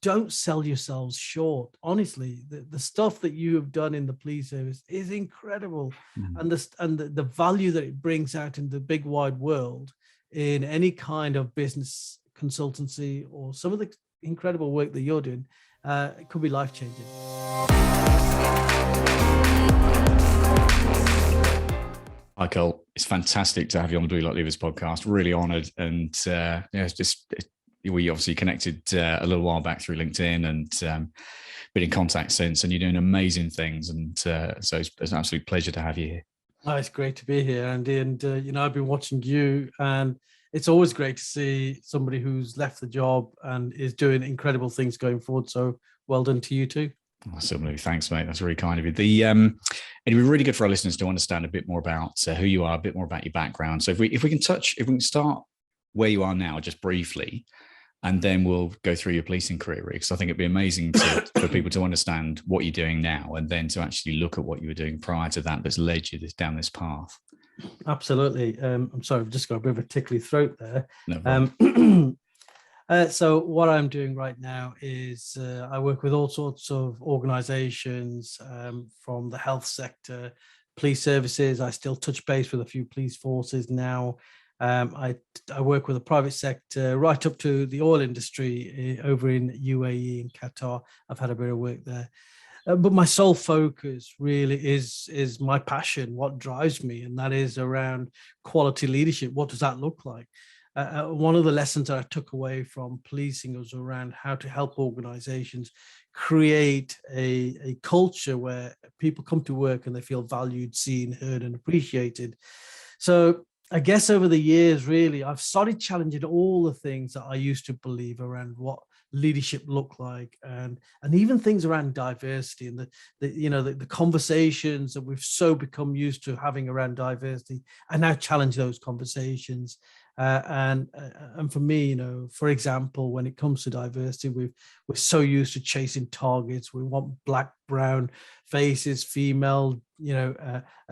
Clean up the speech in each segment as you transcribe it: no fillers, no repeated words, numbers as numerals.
don't sell yourselves short. Honestly, the stuff that you have done in the police service is incredible. And the value that it brings out in the big wide world in any kind of business consultancy or some of the incredible work that you're doing, it could be life-changing. Hi, Kul. It's fantastic to have you on the Blue Light Leavers podcast. Really honoured, and we obviously connected a little while back through LinkedIn and been in contact since. And you're doing amazing things, and so it's an absolute pleasure to have you here. Oh, it's great to be here, Andy. And I've been watching you, and it's always great to see somebody who's left the job and is doing incredible things going forward. So well done to you too. Awesome. Thanks, mate. That's very kind of you. It'd be really good for our listeners to understand a bit more about who you are, a bit more about your background. So if we can start where you are now, just briefly, and then we'll go through your policing career, because I think it'd be amazing for people to understand what you're doing now, and then to actually look at what you were doing prior to that that's led you down this path. Absolutely. I'm sorry, I've just got a bit of a tickly throat there. No problem. So what I'm doing right now is I work with all sorts of organizations, from the health sector, police services. I still touch base with a few police forces now. I work with the private sector right up to the oil industry over in UAE and Qatar. I've had a bit of work there. But my sole focus really is my passion, what drives me, and that is around quality leadership. What does that look like? One of the lessons that I took away from policing was around how to help organizations create a culture where people come to work and they feel valued, seen, heard, and appreciated. So I guess over the years, really, I've started challenging all the things that I used to believe around what leadership looked like, and even things around diversity and the conversations that we've so become used to having around diversity. I now challenge those conversations. And for me, for example, when it comes to diversity, we're so used to chasing targets. We want black, brown faces, female,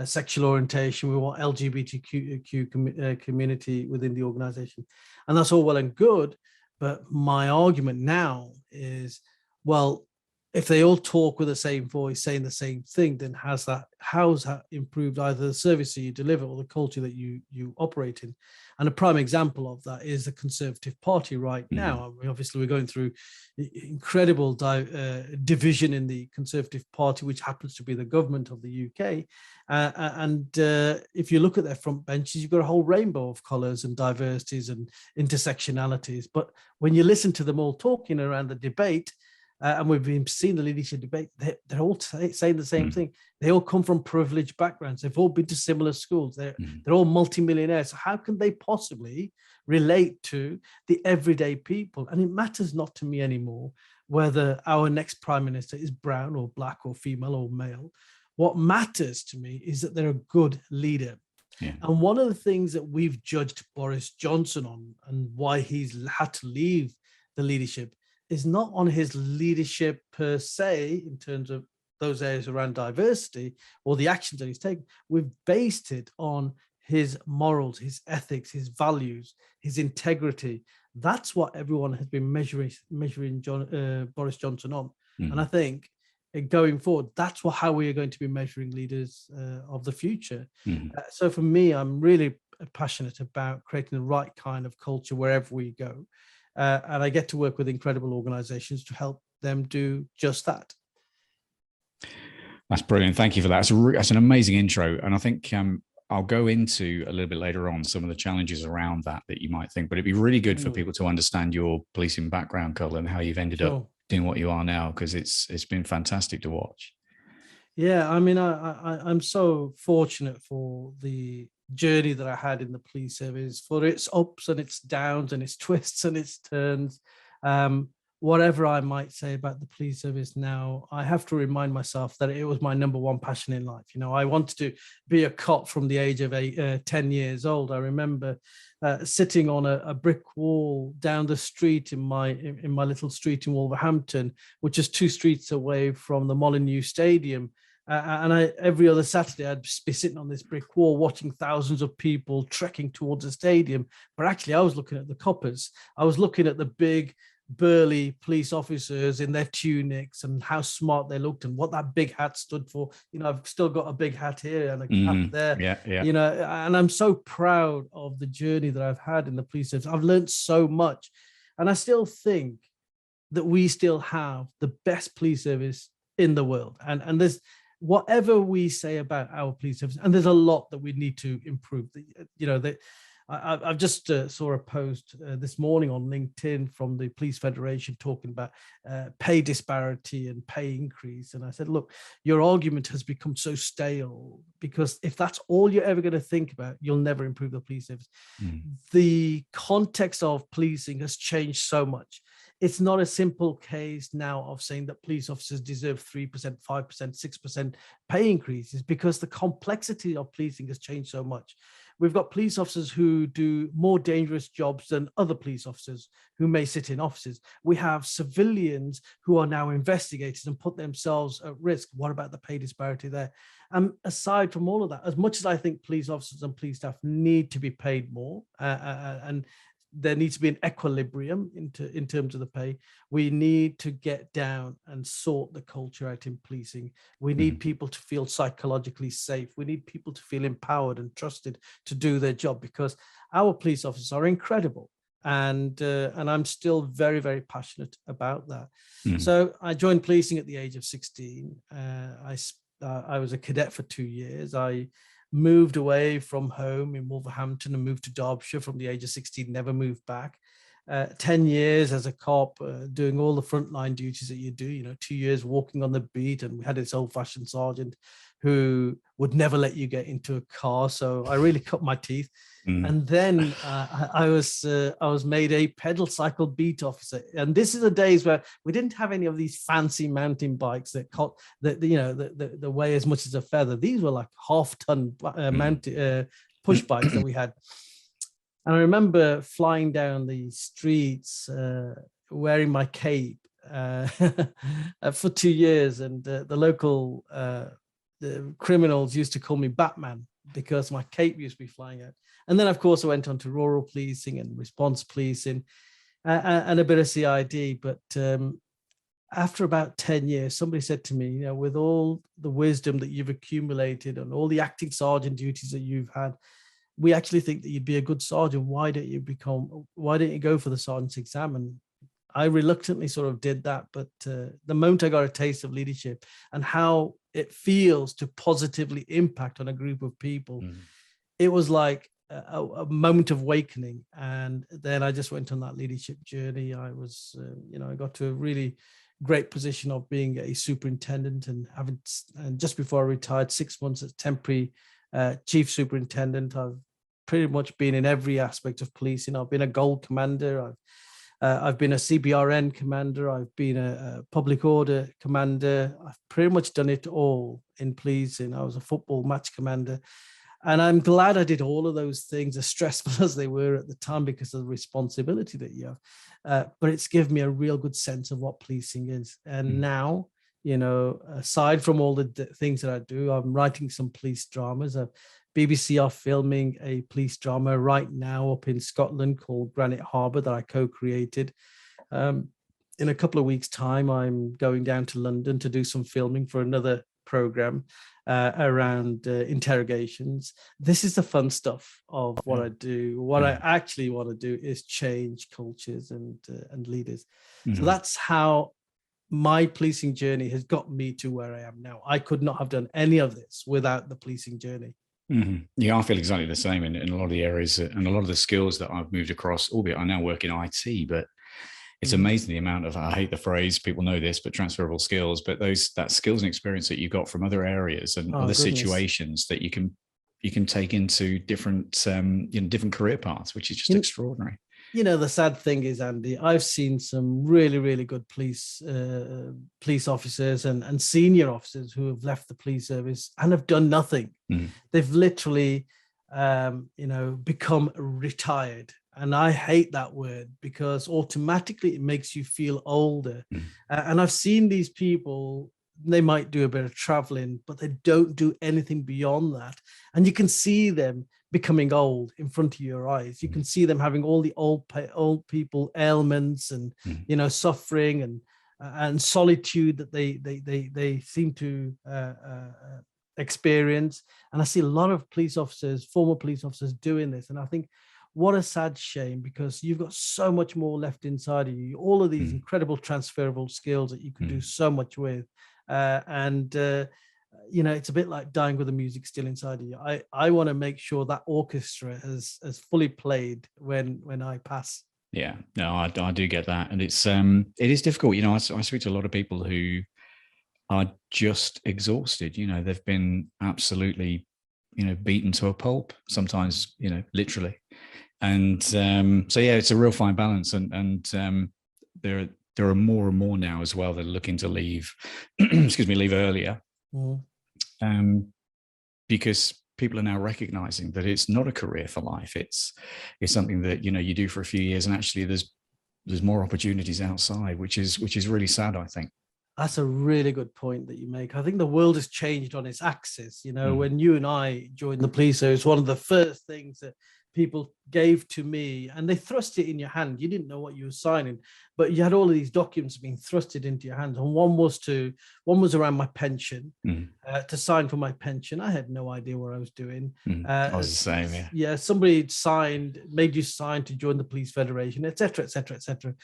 sexual orientation. We want LGBTQ community within the organization, and that's all well and good. But my argument now is, well, if they all talk with the same voice, saying the same thing, then how's that improved either the service that you deliver or the culture that you operate in? And a prime example of that is the Conservative Party right now. I mean, obviously, we're going through incredible division in the Conservative Party, which happens to be the government of the UK. And if you look at their front benches, you've got a whole rainbow of colours and diversities and intersectionalities. But when you listen to them all talking around the debate, and we've been seeing the leadership debate, they're all saying the same thing. They all come from privileged backgrounds. They've all been to similar schools. They're all multimillionaires. So how can they possibly relate to the everyday people? And it matters not to me anymore whether our next prime minister is brown or black or female or male. What matters to me is that they're a good leader. Yeah. And one of the things that we've judged Boris Johnson on, and why he's had to leave the leadership, is not on his leadership per se, in terms of those areas around diversity or the actions that he's taken. We've based it on his morals, his ethics, his values, his integrity. That's what everyone has been measuring Boris Johnson on. And I think going forward, that's how we are going to be measuring leaders of the future. So for me, I'm really passionate about creating the right kind of culture wherever we go. And I get to work with incredible organizations to help them do just that. That's brilliant. Thank you for that. That's an amazing intro. And I think I'll go into a little bit later on some of the challenges around that you might think, but it'd be really good for people to understand your policing background, Kul, and how you've ended up doing what you are now, because it's been fantastic to watch. Yeah, I mean, I'm so fortunate for the journey that I had in the police service, for its ups and its downs and its twists and its turns. Whatever I might say about the police service now, I have to remind myself that it was my number one passion in life. I wanted to be a cop from the age of 10 years old. I remember sitting on a brick wall down the street in my little street in Wolverhampton, which is 2 streets away from the Molineux Stadium. And every other Saturday, I'd be sitting on this brick wall watching thousands of people trekking towards the stadium. But actually, I was looking at the coppers. I was looking at the big burly police officers in their tunics and how smart they looked and what that big hat stood for. You know, I've still got a big hat here and a cap there. Yeah. You know, and I'm so proud of the journey that I've had in the police service. I've learned so much, and I still think that we still have the best police service in the world. And there's, whatever we say about our police service, and there's a lot that we need to improve. You know, that I've just saw a post this morning on LinkedIn from the Police Federation talking about pay disparity and pay increase. And I said, look, your argument has become so stale, because if that's all you're ever going to think about, you'll never improve the police service. The context of policing has changed so much. It's not a simple case now of saying that police officers deserve 3%, 5%, 6% pay increases, because the complexity of policing has changed so much. We've got police officers who do more dangerous jobs than other police officers who may sit in offices. We have civilians who are now investigators and put themselves at risk. What about the pay disparity there? Aside from all of that, as much as I think police officers and police staff need to be paid more, and there needs to be an equilibrium in terms of the pay, we need to get down and sort the culture out in policing. We need people to feel psychologically safe. We need people to feel empowered and trusted to do their job, because our police officers are incredible. And I'm still very, very passionate about that. So I joined policing at the age of 16. I was a cadet for 2 years. I moved away from home in Wolverhampton and moved to Derbyshire from the age of 16, never moved back. 10 years as a cop, doing all the frontline duties that you do, you know, 2 years walking on the beat. And we had this old-fashioned sergeant who would never let you get into a car. So I really cut my teeth. And then I was made a pedal cycle beat officer. And this is the days where we didn't have any of these fancy mountain bikes that weigh as much as a feather. These were like half-ton push bikes that we had. And I remember flying down the streets wearing my cape for 2 years. And the local criminals used to call me Batman because my cape used to be flying out. And then, of course, I went on to rural policing and response policing and a bit of CID. But after about 10 years, somebody said to me, you know, with all the wisdom that you've accumulated and all the acting sergeant duties that you've had, we actually think that you'd be a good sergeant. Why don't you go for the sergeant's exam? And I reluctantly sort of did that. But the moment I got a taste of leadership and how it feels to positively impact on a group of people, it was like a moment of awakening. And then I just went on that leadership journey. I was, I got to a really great position of being a superintendent, and just before I retired, 6 months as temporary chief superintendent. I've pretty much been in every aspect of policing. I've been a gold commander. I've been a CBRN commander. I've been a public order commander. I've pretty much done it all in policing. I was a football match commander. And I'm glad I did all of those things, as stressful as they were at the time, because of the responsibility that you have. But it's given me a real good sense of what policing is. And now, aside from all the things that I do, I'm writing some police dramas. BBC are filming a police drama right now up in Scotland called Granite Harbour that I co-created. In a couple of weeks' time, I'm going down to London to do some filming for another program around interrogations. This is the fun stuff of what I do. What I actually want to do is change cultures and leaders. So that's how my policing journey has got me to where I am now. I could not have done any of this without the policing journey. Yeah, I feel exactly the same in a lot of the areas and a lot of the skills that I've moved across, albeit I now work in IT, but it's amazing the amount of, I hate the phrase, people know this, but transferable skills, but that skills and experience that you got from other areas and other situations that you can take into different, different career paths, which is just extraordinary. The sad thing is, Andy, I've seen some really, really good police officers and senior officers who have left the police service and have done nothing. They've literally, become retired. And I hate that word, because automatically it makes you feel older. And I've seen these people they might do a bit of traveling, but they don't do anything beyond that. And you can see them becoming old in front of your eyes. You can see them having all the old people ailments and suffering and solitude that they seem to experience. And I see a lot of police officers, former police officers, doing this. And I think, what a sad shame, because you've got so much more left inside of you, all of these incredible transferable skills that you can do so much with. It's a bit like dying with the music still inside of you. I want to make sure that orchestra has fully played when I pass. Yeah, no, I do get that. And it is difficult. I speak to a lot of people who are just exhausted. They've been absolutely, beaten to a pulp, sometimes, literally. And so, yeah, it's a real fine balance. And there are more and more now as well that are looking to leave, leave earlier. Because people are now recognizing that it's not a career for life. It's something that, you do for a few years, and actually there's more opportunities outside, which is really sad, I think. That's a really good point that you make. I think the world has changed on its axis. When you and I joined the police, it was one of the first things that people gave to me, and they thrust it in your hand. You didn't know what you were signing, but you had all of these documents being thrusted into your hands. And one was around my pension, to sign for my pension. I had no idea what I was doing. I was the same, yeah. Yeah, somebody made you sign to join the Police Federation, etc., etc., etc.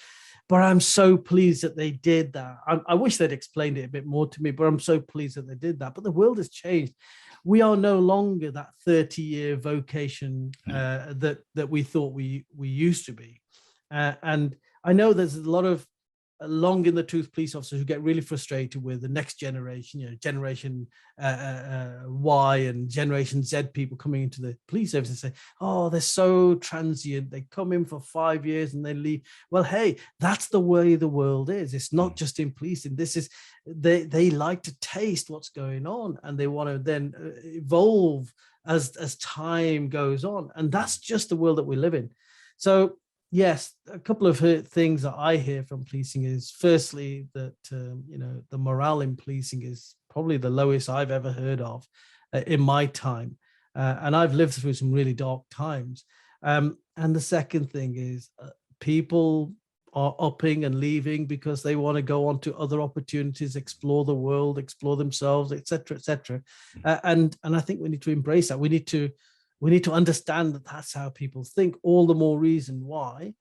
But I'm so pleased that they did that. I wish they'd explained it a bit more to me, but I'm so pleased that they did that. But the world has changed. We are no longer that 30-year vocation that we thought we used to be. And I know there's a lot of long in the tooth police officers who get really frustrated with the next generation, generation Y and generation Z people coming into the police service and say, oh, they're so transient. They come in for 5 years and they leave. Well, hey, that's the way the world is. It's not just in policing. This is, they like to taste what's going on, and they want to then evolve as time goes on. And that's just the world that we live in. So yes, a couple of things that I hear from policing is, firstly, that the morale in policing is probably the lowest I've ever heard of in my time, and I've lived through some really dark times. And the second thing is, people are upping and leaving because they want to go on to other opportunities, explore the world, explore themselves, etc., etc. And I think we need to embrace that. We need to understand that that's how people think. All the more reason why,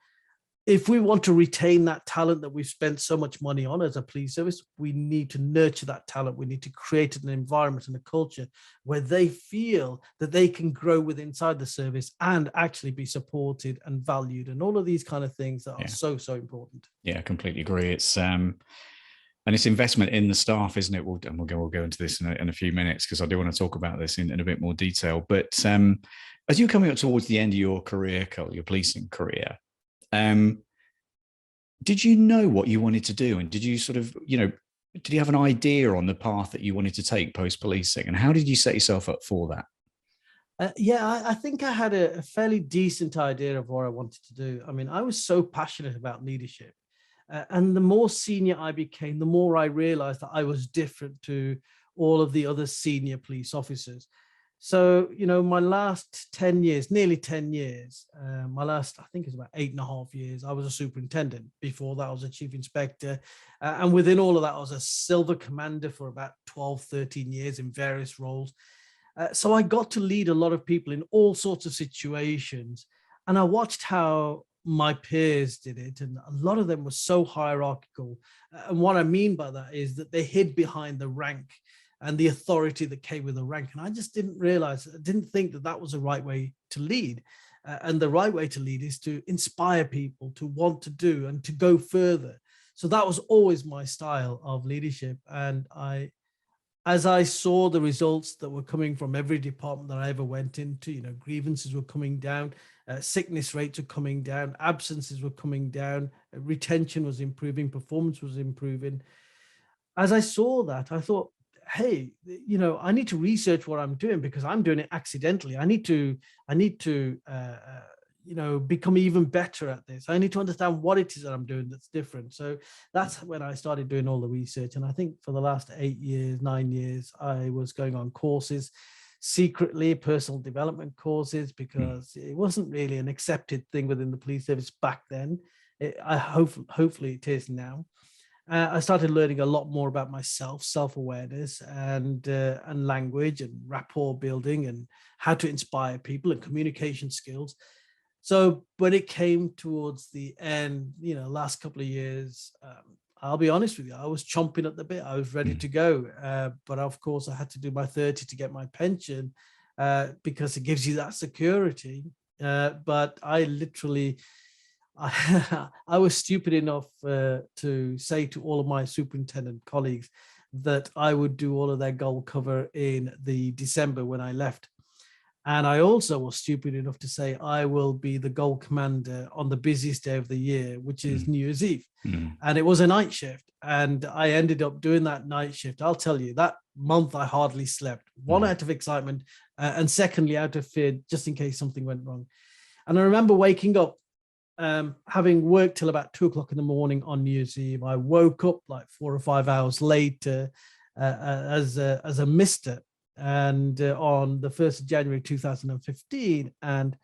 if we want to retain that talent that we've spent so much money on as a police service, we need to nurture that talent. We need to create an environment and a culture where they feel that they can grow with inside the service and actually be supported and valued, and all of these kind of things that are so important. Yeah, I completely agree. It's and it's investment in the staff, isn't it? We'll go into this in a few minutes, because I do want to talk about this in a bit more detail. But as you're coming up towards the end of your career, Kul, your policing career, did you know what you wanted to do? And did you sort of, did you have an idea on the path that you wanted to take post-policing? And how did you set yourself up for that? I think I had a fairly decent idea of what I wanted to do. I mean, I was so passionate about leadership. And the more senior I became, the more I realized that I was different to all of the other senior police officers. So, my last 10 years, nearly 10 years, my last, I think it's about 8.5 years, I was a superintendent. Before that, I was a chief inspector. And within all of that, I was a silver commander for about 12, 13 years in various roles. So I got to lead a lot of people in all sorts of situations. And I watched how my peers did it, and a lot of them were so hierarchical. And what I mean by that is that they hid behind the rank and the authority that came with the rank. And I just didn't think that was the right way to lead. And the right way to lead is to inspire people to want to do and to go further. So that was always my style of leadership. And as I saw the results that were coming from every department that I ever went into, grievances were coming down, sickness rates were coming down, absences were coming down, retention was improving, performance was improving. As I saw that, I thought, hey, I need to research what I'm doing, because I'm doing it accidentally. I need to become even better at this. I need to understand what it is that I'm doing that's different. So that's when I started doing all the research. And I think for the last 9 years, I was going on courses, secretly personal development courses, because it wasn't really an accepted thing within the police service back then. Hopefully it is now. I started learning a lot more about myself, self-awareness, and language and rapport building, and how to inspire people and communication skills. So when it came towards the end, last couple of years, I'll be honest with you, I was chomping at the bit. I was ready to go. But of course, I had to do my 30 to get my pension, because it gives you that security. But I literally, I was stupid enough to say to all of my superintendent colleagues that I would do all of their goal cover in the December when I left. And I also was stupid enough to say I will be the goal commander on the busiest day of the year, which is New Year's Eve. And it was a night shift. And I ended up doing that night shift. I'll tell you, that month I hardly slept. One, out of excitement, and secondly, out of fear, just in case something went wrong. And I remember waking up, having worked till about 2:00 in the morning on New Year's Eve. I woke up like 4 or 5 hours later as a mister, and on the 1st of January 2015, and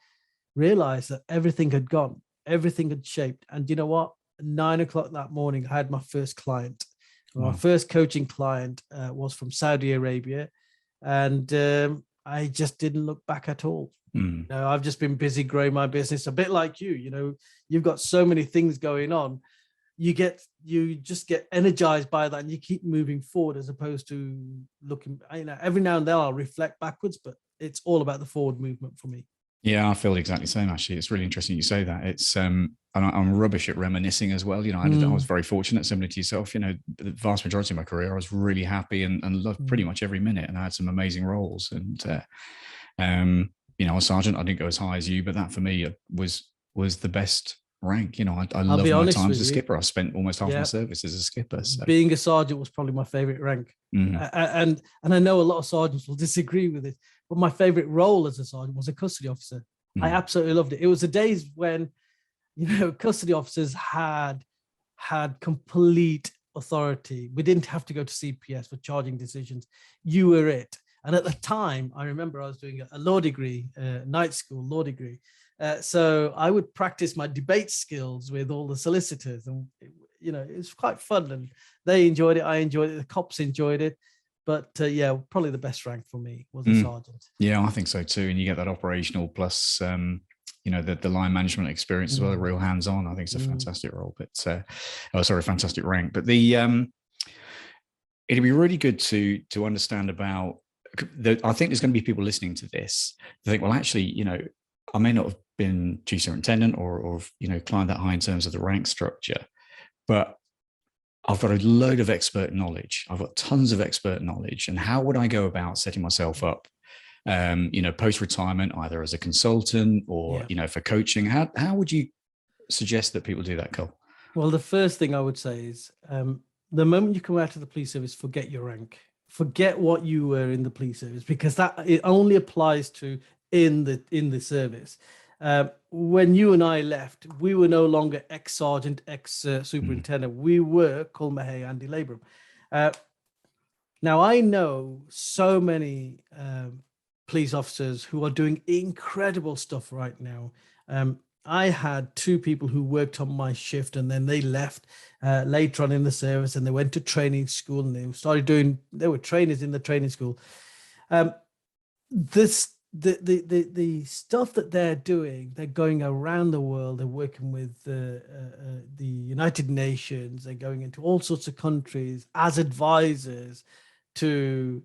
realized that everything had gone, everything had shaped. And you know what? 9:00 that morning, I had my first client. My first coaching client was from Saudi Arabia, and I just didn't look back at all. I've just been busy growing my business, a bit like you. You've got so many things going on. You just get energized by that, and you keep moving forward, as opposed to looking. Every now and then I'll reflect backwards, but it's all about the forward movement for me. Yeah, I feel exactly the same. Actually, it's really interesting you say that. It's and I'm rubbish at reminiscing as well. I was very fortunate, similar to yourself. The vast majority of my career, I was really happy and loved pretty much every minute, and I had some amazing roles. And I was sergeant. I didn't go as high as you, but that for me was the best rank. I love my time as a skipper. I spent almost half my service as a skipper. So. Being a sergeant was probably my favorite rank. And I know a lot of sergeants will disagree with it, but my favorite role as a sergeant was a custody officer. I absolutely loved it. It was the days when, custody officers had complete authority. We didn't have to go to CPS for charging decisions. You were it. And at the time, I remember I was doing a law degree, night school law degree. So I would practice my debate skills with all the solicitors, and it was quite fun, and they enjoyed it. I enjoyed it. The cops enjoyed it. But probably the best rank for me was a sergeant. Yeah, I think so too. And you get that operational plus, the line management experience as well, real hands-on. I think it's a fantastic role. But fantastic rank. But it'd be really good to understand about. I think there's going to be people listening to this. They think, well, actually, I may not have been chief superintendent or climbed that high in terms of the rank structure, but I've got a load of expert knowledge. I've got tons of expert knowledge. And how would I go about setting myself up, post-retirement, either as a consultant or, for coaching? How would you suggest that people do that, Kul? Well, the first thing I would say is the moment you come out of the police service, forget your rank. Forget what you were in the police service, because it only applies to in the service. When you and I left, we were no longer ex-sergeant, ex-superintendent. We were Kul Mahay, Andy Labram. Now, I know so many police officers who are doing incredible stuff right now. I had 2 people who worked on my shift, and then they left later on in the service, and they went to training school, and they were trainers in the training school. The stuff that they're doing, they're going around the world. They're working with the United Nations. They're going into all sorts of countries as advisors to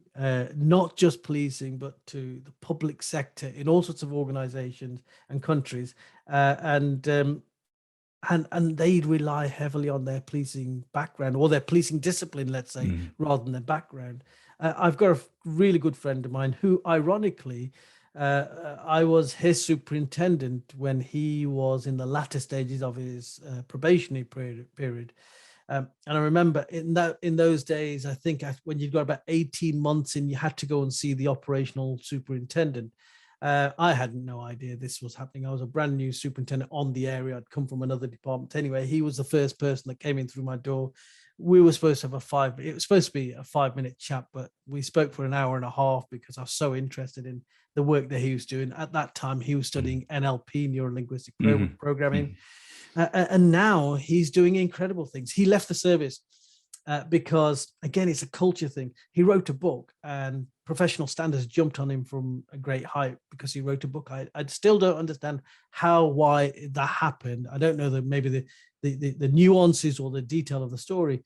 not just policing, but to the public sector in all sorts of organizations and countries. And they rely heavily on their policing background, or their policing discipline, let's say, rather than their background. I've got a really good friend of mine who, ironically, I was his superintendent when he was in the latter stages of his probationary period. And I remember in those days, I think when you've got about 18 months in, you had to go and see the operational superintendent. I had no idea this was happening. I was a brand new superintendent on the area. I'd come from another department. Anyway, he was the first person that came in through my door. We were supposed to have it was supposed to be a 5-minute chat, but we spoke for an hour and a half because I was so interested in the work that he was doing. At that time, he was studying NLP, neuro-linguistic programming. And now he's doing incredible things. He left the service because, again, it's a culture thing. He wrote a book and professional standards jumped on him from a great height because he wrote a book. I still don't understand why that happened. I don't know maybe the nuances or the detail of the story,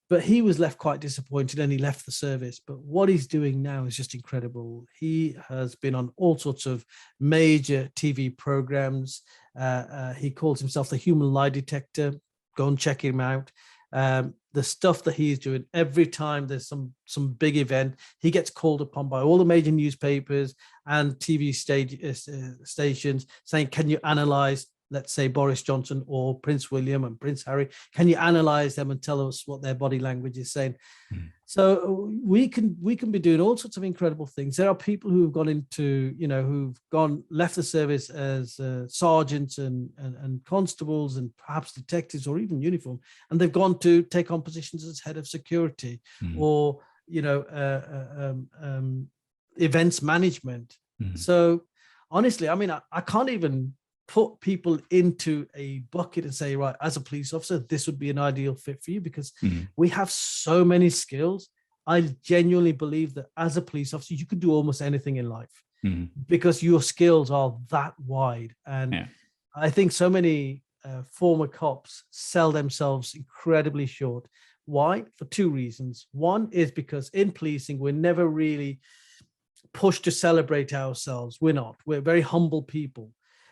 but he was left quite disappointed and he left the service. But what he's doing now is just incredible. He has been on all sorts of major TV programs. He calls himself the human lie detector. Go and check him out. The stuff that he's doing, every time there's some big event, he gets called upon by all the major newspapers and TV stations saying, can you analyze, let's say, Boris Johnson or Prince William and Prince Harry? Can you analyze them and tell us what their body language is saying? So we can be doing all sorts of incredible things. There are people who've gone into, left the service as sergeants and constables and perhaps detectives or even uniform, and they've gone to take on positions as head of security or, events management. So honestly, I mean, I can't even put people into a bucket and say, right, as a police officer, this would be an ideal fit for you, because we have so many skills. I genuinely believe that as a police officer, you can do almost anything in life because your skills are that wide. And I think so many former cops sell themselves incredibly short. Why? For two reasons. One is because in policing, we're never really pushed to celebrate ourselves. We're not. We're very humble people.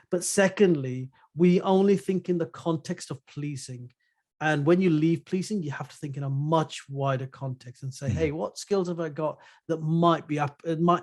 But secondly, we only think in the context of policing. And when you leave policing, you have to think in a much wider context and say, hey, what skills have I got that might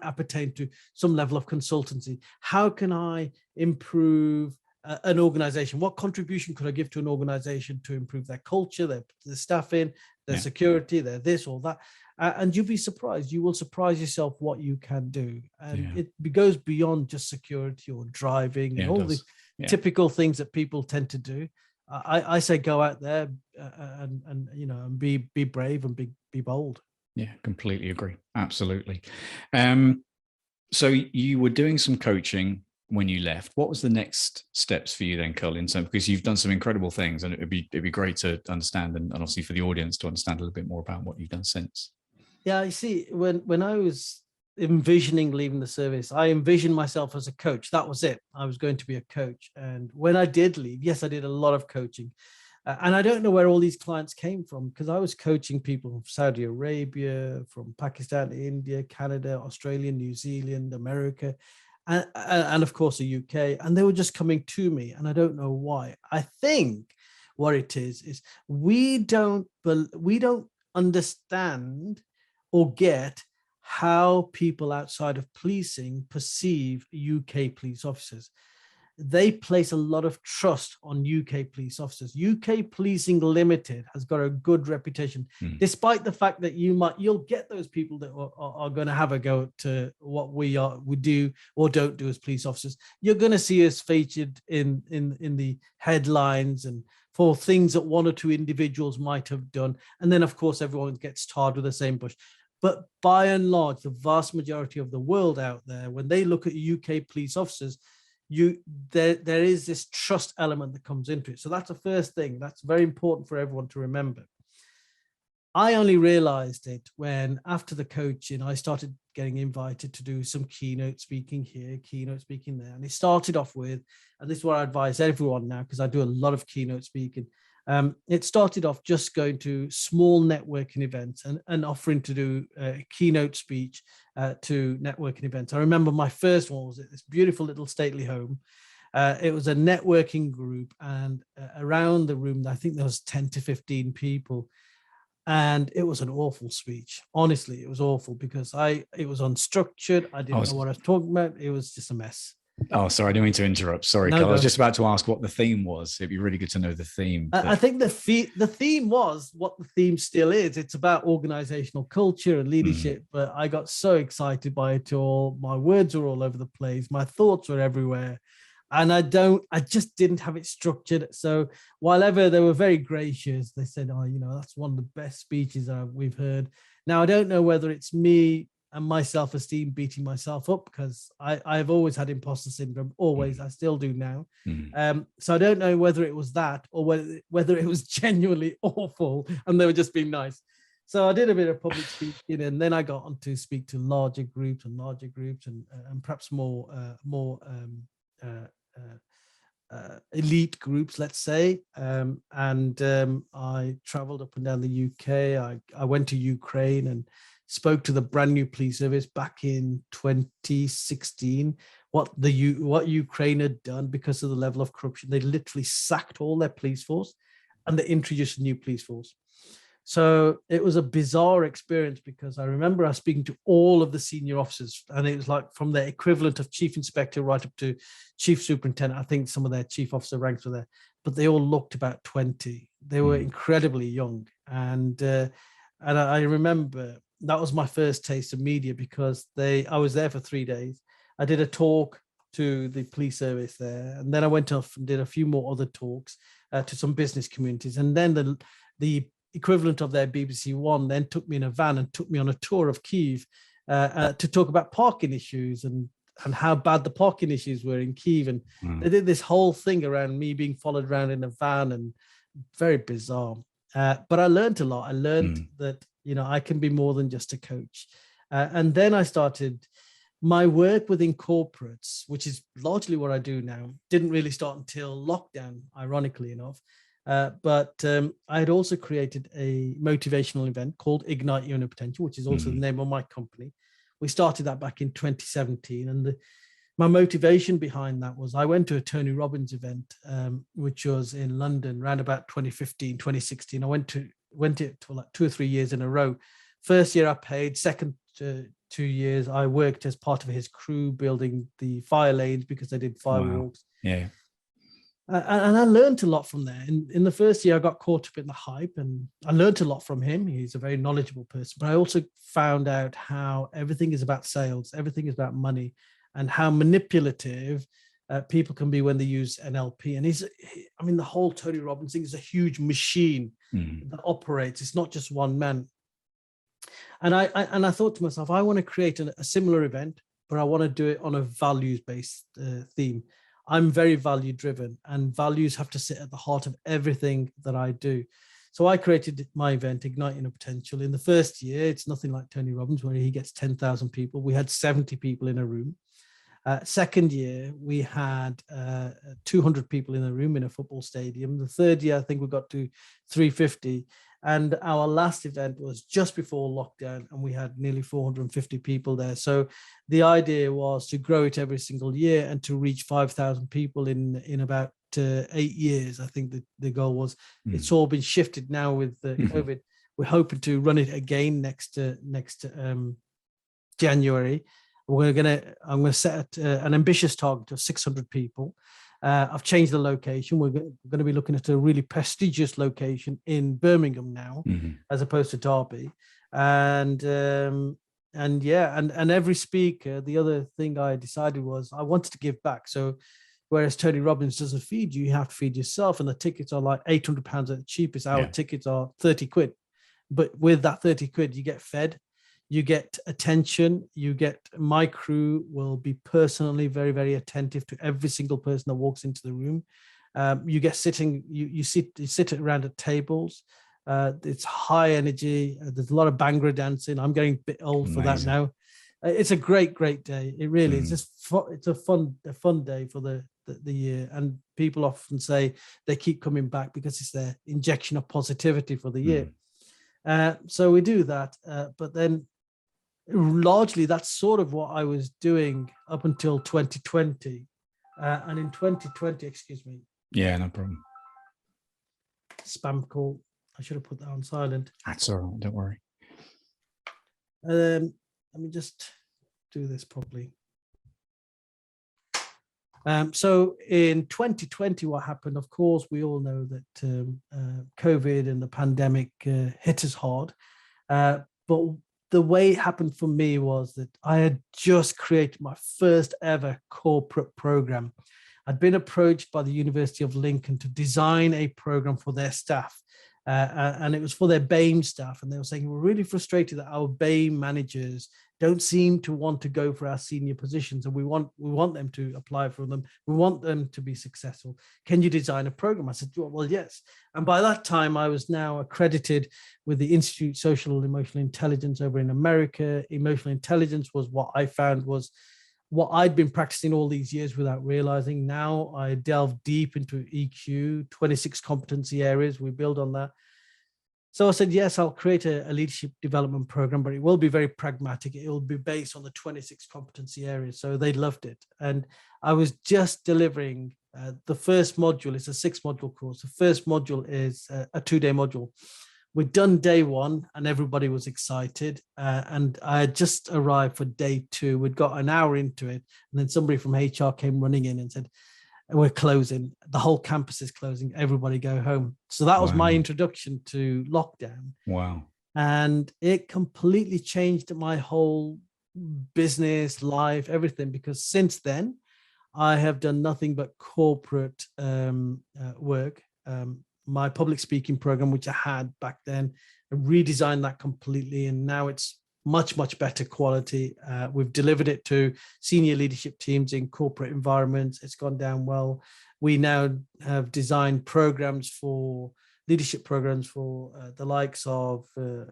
appertain to some level of consultancy? How can I improve an organization? What contribution could I give to an organization to improve their culture, their staffing, their security, their this or that? And you'll be surprised. You will surprise yourself what you can do. And it goes beyond just security or driving and all the typical things that people tend to do. I say go out there and be brave and be bold. Yeah, completely agree. Absolutely. So you were doing some coaching when you left. What was the next steps for you then, Kul? Because you've done some incredible things, and it'd be great to understand, and obviously for the audience to understand a little bit more about what you've done since. Yeah, you see, when I was envisioning leaving the service, I envisioned myself as a coach. That was it. I was going to be a coach. And when I did leave, yes, I did a lot of coaching. And I don't know where all these clients came from, because I was coaching people from Saudi Arabia, from Pakistan, India, Canada, Australia, New Zealand, America, and of course the UK. And they were just coming to me, and I don't know why. I think what it is we don't understand or get how people outside of policing perceive UK police officers. They place a lot of trust on UK police officers. UK Policing Limited has got a good reputation, despite the fact that you'll get those people that are going to have a go at what we do or don't do as police officers. You're going to see us featured in the headlines and for things that one or two individuals might have done. And then, of course, everyone gets tarred with the same brush. But by and large, the vast majority of the world out there, when they look at UK police officers, there is this trust element that comes into it. So that's the first thing. That's very important for everyone to remember. I only realized it when, after the coaching, I started getting invited to do some keynote speaking here, keynote speaking there. And it started off with, and this is what I advise everyone now, because I do a lot of keynote speaking. It started off just going to small networking events and offering to do a keynote speech to networking events. I remember my first one was at this beautiful little stately home. It was a networking group, and around the room, I think there was 10 to 15 people. And it was an awful speech. Honestly, it was awful because it was unstructured. I didn't know what I was talking about. It was just a mess. Oh, sorry, I didn't mean to interrupt. Sorry, No, Carl. I was go. just about to ask what the theme was. It'd be really good to know the theme. I think the theme was what the theme still is. It's about organizational culture and leadership. But I got so excited by it all. My words were all over the place. My thoughts were everywhere. And I just didn't have it structured. So while ever they were very gracious, they said, oh, that's one of the best speeches we've heard. Now, I don't know whether it's me and my self-esteem beating myself up, because I've always had imposter syndrome, always. I still do now. So I don't know whether it was that or whether it was genuinely awful and they were just being nice. So I did a bit of public speaking, and then I got on to speak to larger groups and perhaps more elite groups, let's say. I traveled up and down the UK. I went to Ukraine and spoke to the brand new police service back in 2016. What Ukraine had done because of the level of corruption, they literally sacked all their police force and they introduced a new police force. So it was a bizarre experience, because I remember I was speaking to all of the senior officers, and it was like from the equivalent of chief inspector right up to chief superintendent. I think some of their chief officer ranks were there, but they all looked about 20. They were incredibly young. And I remember that was my first taste of media, because I was there for 3 days. I did a talk to the police service there, and then I went off and did a few more other talks to some business communities. And then the equivalent of their BBC One then took me in a van and took me on a tour of Kyiv to talk about parking issues and how bad the parking issues were in Kyiv. And they did this whole thing around me being followed around in a van, and very bizarre. But I learned a lot. I learned that, I can be more than just a coach. And then I started my work within corporates, which is largely what I do now. Didn't really start until lockdown, ironically enough. But I had also created a motivational event called Ignite Your Inner Potential, which is also the name of my company. We started that back in 2017. And my motivation behind that was I went to a Tony Robbins event, which was in London around about 2015, 2016. I went it for like 2 or 3 years in a row. First year I paid, second 2 years I worked as part of his crew building the fire lanes, because they did firewalks. Wow. Yeah. And I learned a lot from there. In the first year, I got caught up in the hype, and I learned a lot from him. He's a very knowledgeable person. But I also found out how everything is about sales, everything is about money, and how manipulative people can be when they use NLP. And the whole Tony Robbins thing is a huge machine that operates. It's not just one man. And I thought to myself, I want to create a similar event, but I want to do it on a values-based theme. I'm very value driven, and values have to sit at the heart of everything that I do. So I created my event, Igniting a Potential. In the first year, it's nothing like Tony Robbins, where he gets 10,000 people. We had 70 people in a room. Second year, we had 200 people in a room in a football stadium. The third year, I think we got to 350. And our last event was just before lockdown, and we had nearly 450 people there. So the idea was to grow it every single year and to reach 5,000 people in about 8 years. I think the goal was. It's all been shifted now with COVID. We're hoping to run it again next January. I'm going to set an ambitious target of 600 people. I've changed the location. We're going to be looking at a really prestigious location in Birmingham now, as opposed to Derby. And every speaker, the other thing I decided was I wanted to give back. So whereas Tony Robbins doesn't feed you, you have to feed yourself. And the tickets are like £800 at the cheapest. Our tickets are 30 quid. But with that 30 quid, you get fed. You get attention. My crew will be personally very, very attentive to every single person that walks into the room. You get sitting, you sit around at tables. It's high energy. There's a lot of Bhangra dancing. I'm getting a bit old for that now. It's a great, great day. It really is. It's a fun day for the year. And people often say they keep coming back because it's their injection of positivity for the year. So we do that. But then largely that's sort of what I was doing up until 2020. And in 2020, excuse me. Yeah, no problem. Spam call. I should have put that on silent. That's all right. Don't worry. Let me just do this properly. So in 2020, what happened, of course, we all know that COVID and the pandemic hit us hard. But the way it happened for me was that I had just created my first ever corporate program. I'd been approached by the University of Lincoln to design a program for their staff. And it was for their BAME staff. And they were saying, we're really frustrated that our BAME managers don't seem to want to go for our senior positions. And we want them to apply for them. We want them to be successful. Can you design a program? I said, well, yes. And by that time, I was now accredited with the Institute of Social and Emotional Intelligence over in America. Emotional intelligence was what I found was what I'd been practicing all these years without realizing. Now I delve deep into EQ, 26 competency areas. We build on that. So I said, yes, I'll create a leadership development program, but it will be very pragmatic. It will be based on the 26 competency areas. So they loved it. And I was just delivering the first module. It's a 6-module course. The first module is a 2-day module. We'd done day 1 and everybody was excited. And I had just arrived for day 2. We'd got an hour into it. And then somebody from HR came running in and said, we're closing. The whole campus is closing. Everybody go home. So that was my introduction to lockdown. Wow. And it completely changed my whole business, life, everything, because since then I have done nothing but corporate work. My public speaking program, which I had back then, I redesigned that completely. And now it's much, much better quality. We've delivered it to senior leadership teams in corporate environments. It's gone down well. We now have designed programs for leadership programs for the likes of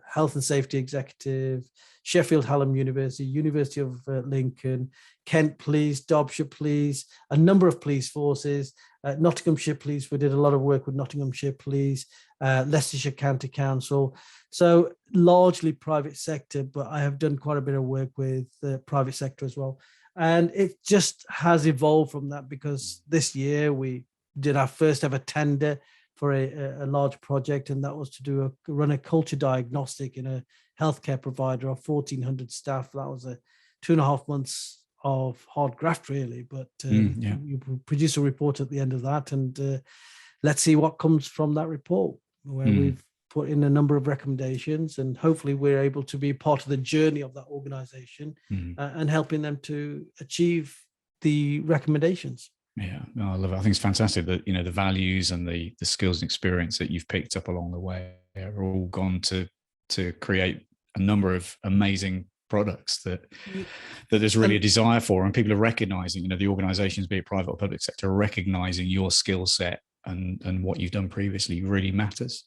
Health and Safety Executive, Sheffield Hallam University, University of Lincoln, Kent Police, Derbyshire Police, a number of police forces, Nottinghamshire Police. We did a lot of work with Nottinghamshire Police, Leicestershire County Council. So largely private sector, but I have done quite a bit of work with the private sector as well. And it just has evolved from that, because this year we did our first ever tender for a large project, and that was to run a culture diagnostic in a healthcare provider of 1,400 staff. That was a 2.5 months of hard graft, really. But you produce a report at the end of that, and let's see what comes from that report, where we've put in a number of recommendations, and hopefully we're able to be part of the journey of that organization and helping them to achieve the recommendations. Yeah, no, I love it. I think it's fantastic that, you know, the values and the skills and experience that you've picked up along the way are all gone to create a number of amazing products that there's really a desire for, and people are recognizing, you know, the organizations, be it private or public sector, are recognizing your skill set and what you've done previously really matters.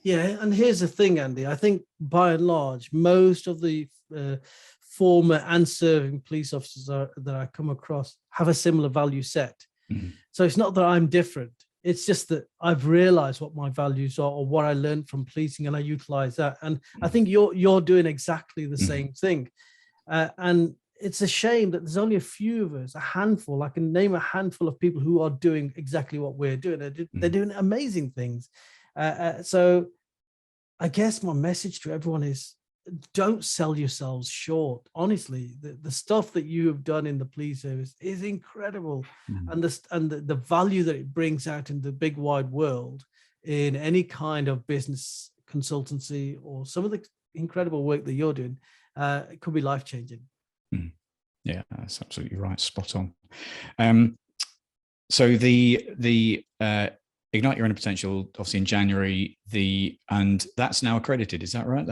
Yeah, and here's the thing, Andy. I think by and large, most of the former and serving police officers that I come across have a similar value set. So it's not that I'm different. It's just that I've realized what my values are, or what I learned from policing, and I utilize that. And I think you're doing exactly the same thing. And it's a shame that there's only a few of us, a handful. I can name a handful of people who are doing exactly what we're doing. They're doing amazing things. So I guess my message to everyone is, don't sell yourselves short. Honestly, the stuff that you have done in the police service is incredible. And the value that it brings out in the big wide world in any kind of business consultancy, or some of the incredible work that you're doing, it could be life-changing. Yeah, that's absolutely right. Spot on. So the Ignite Your Inner Potential, obviously in January, and that's now accredited. Is that right?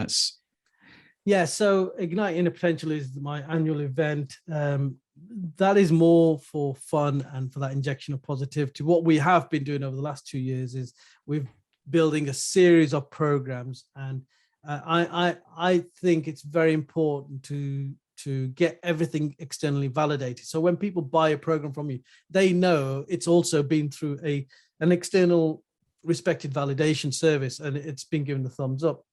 Yeah, so Ignite Inner Potential is my annual event. That is more for fun and for that injection of positivity. What we have been doing over the last 2 years is we're building a series of programs, and I think it's very important to get everything externally validated. So when people buy a program from you, they know it's also been through an external respected validation service, and it's been given the thumbs up.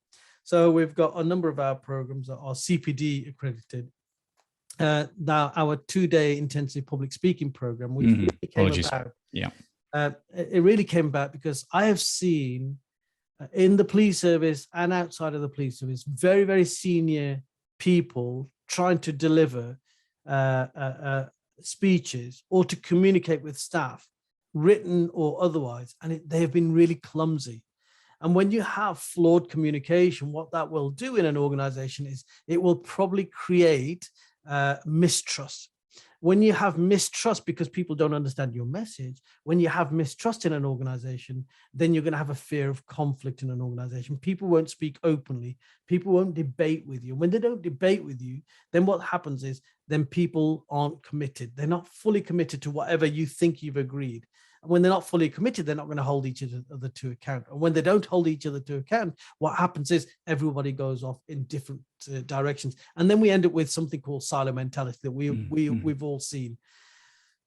So we've got a number of our programs that are CPD accredited. Now, our 2-day intensive public speaking program, which really came about. Yeah. It really came about because I have seen in the police service and outside of the police service, very, very senior people trying to deliver speeches or to communicate with staff, written or otherwise, and they have been really clumsy. And when you have flawed communication, what that will do in an organization is it will probably create mistrust. When you have mistrust because people don't understand your message, when you have mistrust in an organization, then you're going to have a fear of conflict in an organization. People won't speak openly. People won't debate with you. When they don't debate with you, then what happens is then people aren't committed. They're not fully committed to whatever you think you've agreed. And when they're not fully committed, they're not going to hold each other to account. And when they don't hold each other to account, what happens is everybody goes off in different directions. And then we end up with something called silo mentality that we've all seen.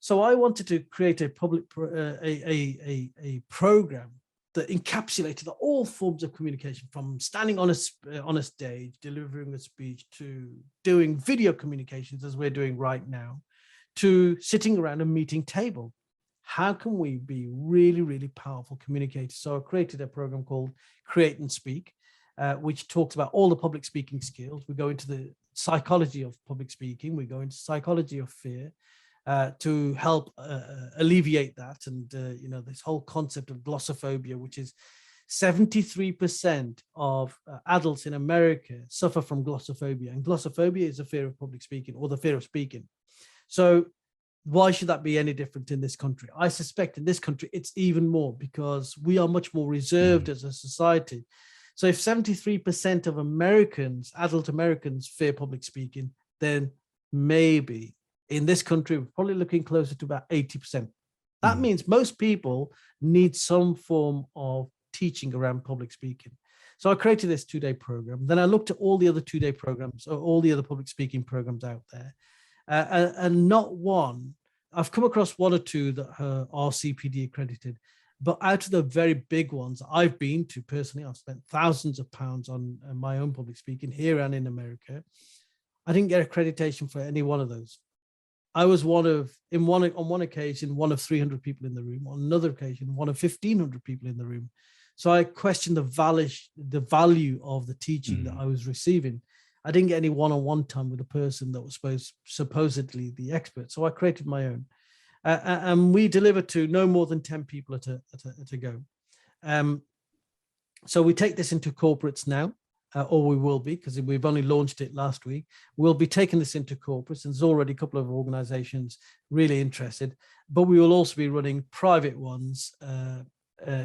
So I wanted to create a public a program that encapsulated all forms of communication, from standing on a stage, delivering a speech, to doing video communications as we're doing right now, to sitting around a meeting table. How can we be really, really powerful communicators? So I created a program called Create and Speak, which talks about all the public speaking skills. We go into the psychology of public speaking. We go into psychology of fear to help alleviate that. And, this whole concept of glossophobia, which is 73% of adults in America suffer from glossophobia. And glossophobia is a fear of public speaking, or the fear of speaking. So why should that be any different in this country? I suspect in this country, it's even more, because we are much more reserved as a society. So if 73% of Americans, adult Americans, fear public speaking, then maybe in this country, we're probably looking closer to about 80%. That means most people need some form of teaching around public speaking. So I created this 2-day program. Then I looked at all the other 2-day programs, or all the other public speaking programs out there. And not one, I've come across one or two that are CPD accredited, but out of the very big ones I've been to personally, I've spent thousands of pounds on my own public speaking here and in America. I didn't get accreditation for any one of those. I was on one occasion, one of 300 people in the room. On another occasion, one of 1,500 people in the room. So I questioned the value of the teaching that I was receiving. I didn't get any one-on-one time with a person that was supposedly the expert. So I created my own. And we deliver to no more than 10 people at a go. So we take this into corporates now, or we will be, because we've only launched it last week. We'll be taking this into corporates, and there's already a couple of organizations really interested, but we will also be running private ones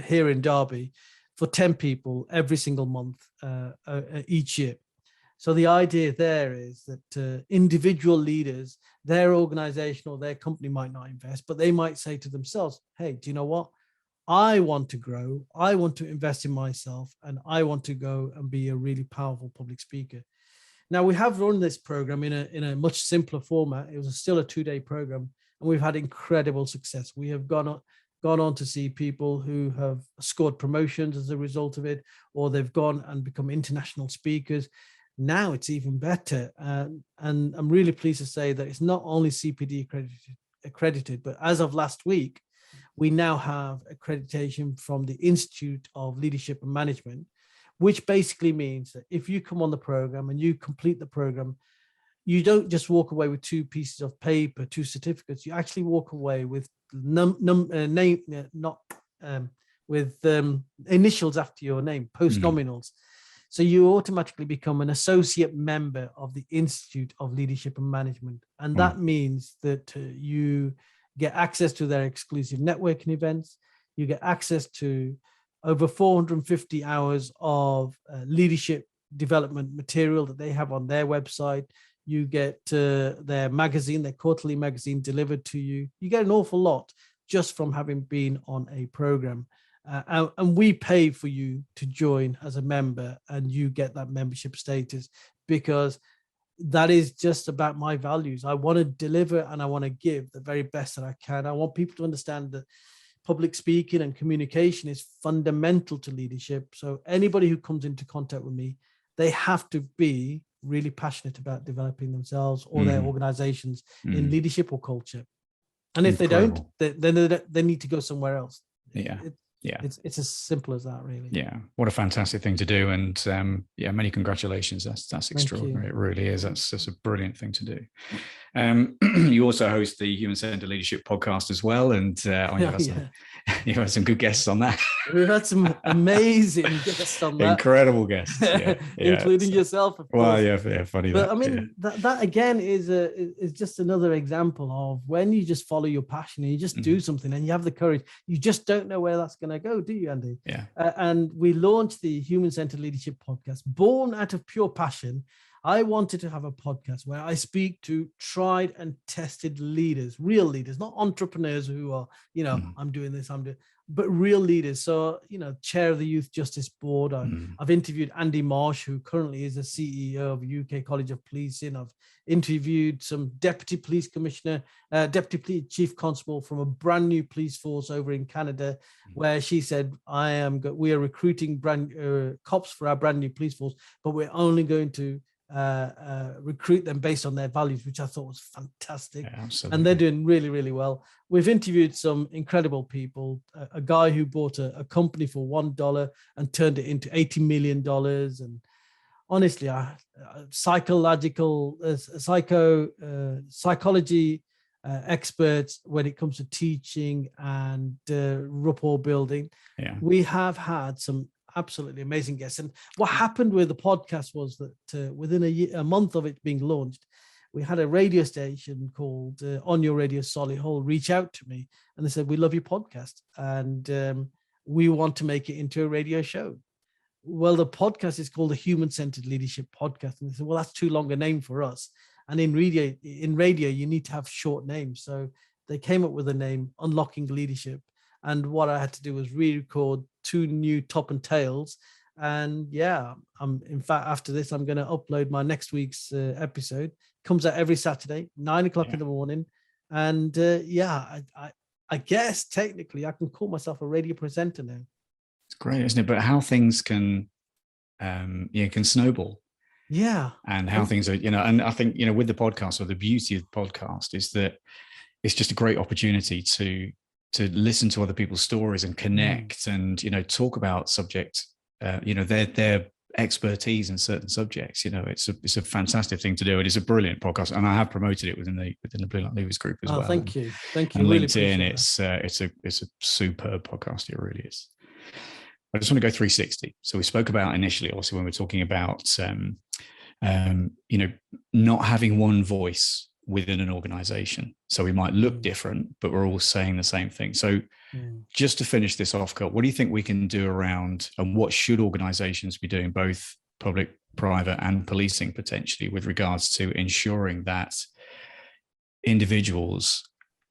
here in Derby for 10 people every single month each year. So the idea there is that individual leaders, their organization or their company might not invest, but they might say to themselves, hey, do you know what? I want to grow. I want to invest in myself, and I want to go and be a really powerful public speaker. Now, we have run this program in a much simpler format. It was still a 2-day program, and we've had incredible success. We have gone on to see people who have scored promotions as a result of it, or they've gone and become international speakers. Now it's even better. And I'm really pleased to say that it's not only CPD accredited, but as of last week, we now have accreditation from the Institute of Leadership and Management, which basically means that if you come on the program and you complete the program, you don't just walk away with 2 pieces of paper, 2 certificates. You actually walk away with initials after your name, post-nominals. So you automatically become an associate member of the Institute of Leadership and Management. And that means that you get access to their exclusive networking events. You get access to over 450 hours of leadership development material that they have on their website. You get their magazine, their quarterly magazine delivered to you. You get an awful lot just from having been on a program. And we pay for you to join as a member, and you get that membership status, because that is just about my values. I want to deliver and I want to give the very best that I can. I want people to understand that public speaking and communication is fundamental to leadership. So anybody who comes into contact with me, they have to be really passionate about developing themselves or their organizations in leadership or culture. And if they don't, then they need to go somewhere else. It's as simple as that, really. Yeah, what a fantastic thing to do. And many congratulations. That's extraordinary. It really is. That's a brilliant thing to do. You also host the Human Centered Leadership podcast as well, and you've had some good guests on that. We've had some amazing guests on that. Incredible guests, including yourself, of course. Well, yeah, funny. But I mean, that again is just another example of when you just follow your passion and you just do something and you have the courage. You just don't know where that's going to go, do you, Andy? Yeah. And we launched the Human Centered Leadership podcast, born out of pure passion. I wanted to have a podcast where I speak to tried and tested leaders, real leaders, not entrepreneurs who are, I'm doing this, but real leaders. So, chair of the Youth Justice Board. I've interviewed Andy Marsh, who currently is the CEO of UK College of Policing. I've interviewed some deputy police commissioner, deputy chief constable from a brand new police force over in Canada, where she said, we are recruiting cops for our brand new police force, but we're only going to recruit them based on their values, which I thought was fantastic. Yeah, and they're doing really, really well. We've interviewed some incredible people, a guy who bought a company for $1 and turned it into $80 million. And honestly, psychology experts when it comes to teaching and rapport building. We have had some absolutely amazing guests. And what happened with the podcast was that within a month of it being launched, we had a radio station called On Your Radio Solihull reach out to me, and they said, "We love your podcast, and we want to make it into a radio show." Well, the podcast is called the Human Centered Leadership Podcast, and they said, "Well, that's too long a name for us. And in radio, you need to have short names." So they came up with a name, Unlocking Leadership. And what I had to do was re-record 2 new top and tails. And in fact, after this, I'm going to upload my next week's episode. Comes out every Saturday, 9:00 in the morning. And I guess technically I can call myself a radio presenter now. It's great, isn't it? But how things can snowball. Yeah. And how things are, and I think, with the podcast, or the beauty of the podcast is that it's just a great opportunity to listen to other people's stories and connect and, talk about subjects, their expertise in certain subjects. It's a fantastic thing to do. It is a brilliant podcast, and I have promoted it within the Blue Light Leaders group as well. Thank you. And really LinkedIn, it's a superb podcast. It really is. I just want to go 360. So we spoke about initially, also when we're talking about, not having one voice within an organization. So we might look different, but we're all saying the same thing. So just to finish this off, Kurt, what do you think we can do around, and what should organizations be doing, both public, private, and policing potentially, with regards to ensuring that individuals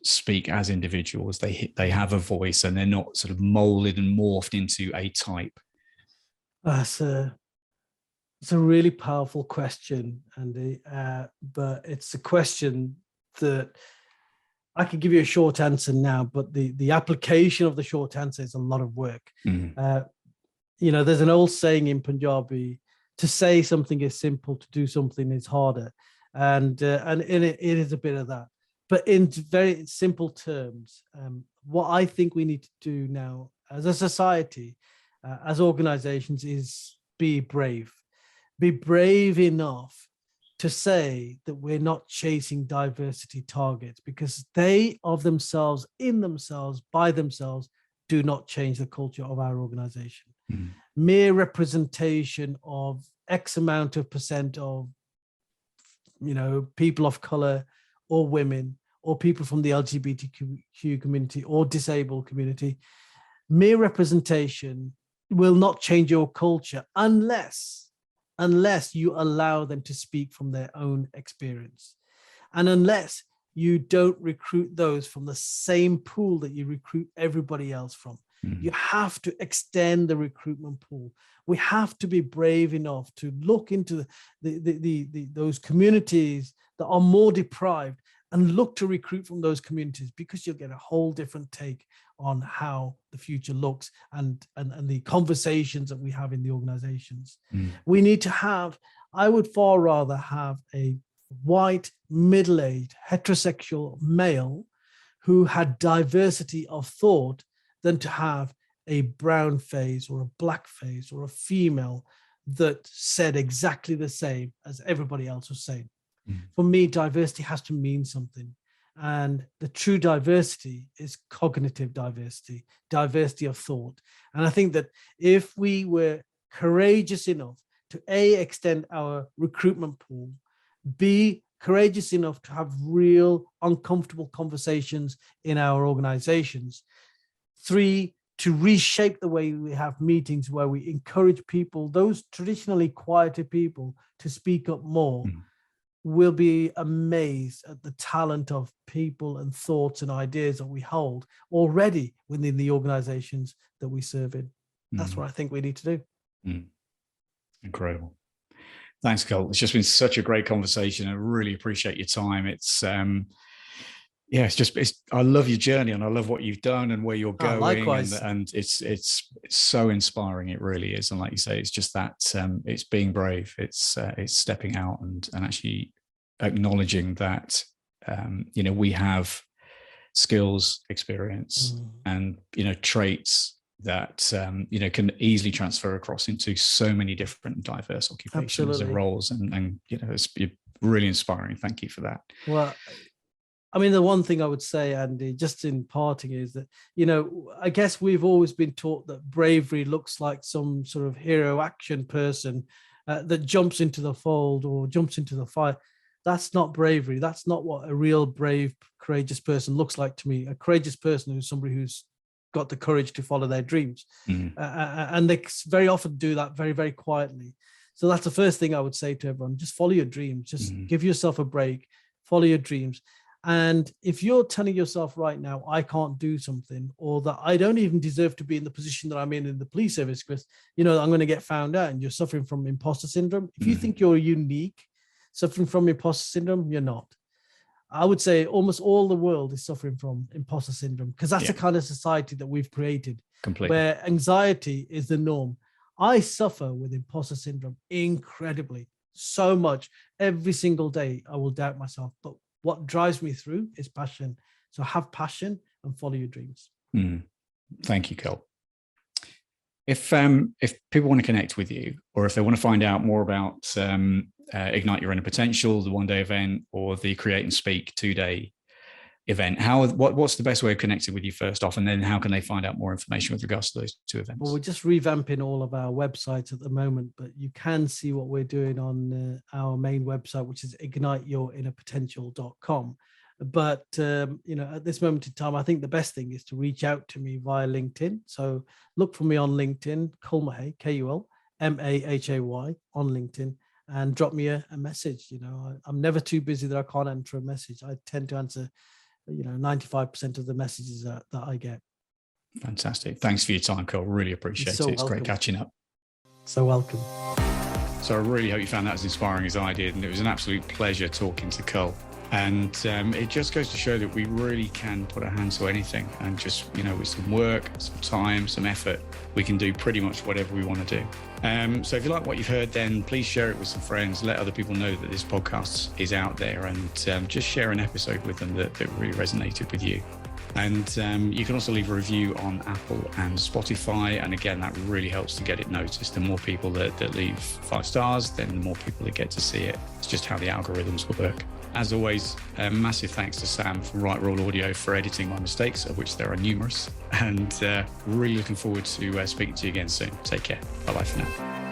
speak as individuals, they have a voice, and they're not sort of molded and morphed into a type? It's a really powerful question, Andy, but it's a question that I could give you a short answer now, but the application of the short answer is a lot of work. There's an old saying in Punjabi, to say something is simple, to do something is harder. And it is a bit of that. But in very simple terms, what I think we need to do now as a society, as organizations, is be brave. Be brave enough to say that we're not chasing diversity targets, because they of themselves, in themselves, by themselves, do not change the culture of our organization. Mere representation of X amount of percent of, people of color or women or people from the LGBTQ community or disabled community, mere representation will not change your culture unless you allow them to speak from their own experience. And unless you don't recruit those from the same pool that you recruit everybody else from. You have to extend the recruitment pool. We have to be brave enough to look into those communities that are more deprived and look to recruit from those communities, because you'll get a whole different take on how the future looks and the conversations that we have in the organizations. We need to have, I would far rather have a white, middle-aged, heterosexual male who had diversity of thought than to have a brown face or a black face or a female that said exactly the same as everybody else was saying. For me, diversity has to mean something. And the true diversity is cognitive diversity, diversity of thought. And I think that if we were courageous enough to A, extend our recruitment pool, B, courageous enough to have real uncomfortable conversations in our organizations, 3, to reshape the way we have meetings where we encourage people, those traditionally quieter people, to speak up more, we'll be amazed at the talent of people and thoughts and ideas that we hold already within the organizations that we serve in. That's what I think we need to do. Incredible. Thanks, Kul. It's just been such a great conversation. I really appreciate your time. It's I love your journey, and I love what you've done and where you're going. Likewise. And it's so inspiring. It really is. And like you say, it's just that it's being brave. It's stepping out and actually acknowledging that we have skills, experience, and traits that can easily transfer across into so many different diverse occupations and roles. And it's really inspiring. Thank you for that. Well, I mean, the one thing I would say, Andy, just in parting, is that, I guess we've always been taught that bravery looks like some sort of hero action person that jumps into the fold or jumps into the fire. That's not bravery. That's not what a real brave, courageous person looks like to me. A courageous person who's somebody who's got the courage to follow their dreams. And they very often do that very, very quietly. So that's the first thing I would say to everyone. Just follow your dreams. Just give yourself a break, follow your dreams. And if you're telling yourself right now, I can't do something, or that I don't even deserve to be in the position that I'm in the police service because, I'm going to get found out, and you're suffering from imposter syndrome. If you think you're unique, suffering from imposter syndrome, you're not. I would say almost all the world is suffering from imposter syndrome because that's the kind of society that we've created, where anxiety is the norm. I suffer with imposter syndrome incredibly, so much. Every single day I will doubt myself, but what drives me through is passion. So have passion and follow your dreams. Thank you, Kul. If people want to connect with you, or if they want to find out more about Ignite Your Inner Potential, the one-day event, or the Create and Speak 2-day event, what's the best way of connecting with you first off, and then how can they find out more information with regards to those 2 events? Well, we're just revamping all of our websites at the moment, but you can see what we're doing on our main website, which is igniteyourinnerpotential.com. But at this moment in time, I think the best thing is to reach out to me via LinkedIn. So look for me on LinkedIn, Kul Mahay, KULMAHAY on LinkedIn, and drop me a message. I'm never too busy that I can't answer a message. I tend to answer 95% of the messages that I get. Fantastic. Thanks for your time, Kul. Really appreciate it. It's great catching up. So welcome. So I really hope you found that as inspiring as I did. And it was an absolute pleasure talking to Kul. And it just goes to show that we really can put our hands to anything. And just, with some work, some time, some effort, we can do pretty much whatever we want to do. So if you like what you've heard, then please share it with some friends. Let other people know that this podcast is out there, and just share an episode with them that really resonated with you. And you can also leave a review on Apple and Spotify. And again, that really helps to get it noticed. The more people that leave 5 stars, then the more people that get to see it. It's just how the algorithms work. As always, massive thanks to Sam from Right Roll Audio for editing my mistakes, of which there are numerous. And really looking forward to speaking to you again soon. Take care. Bye-bye for now.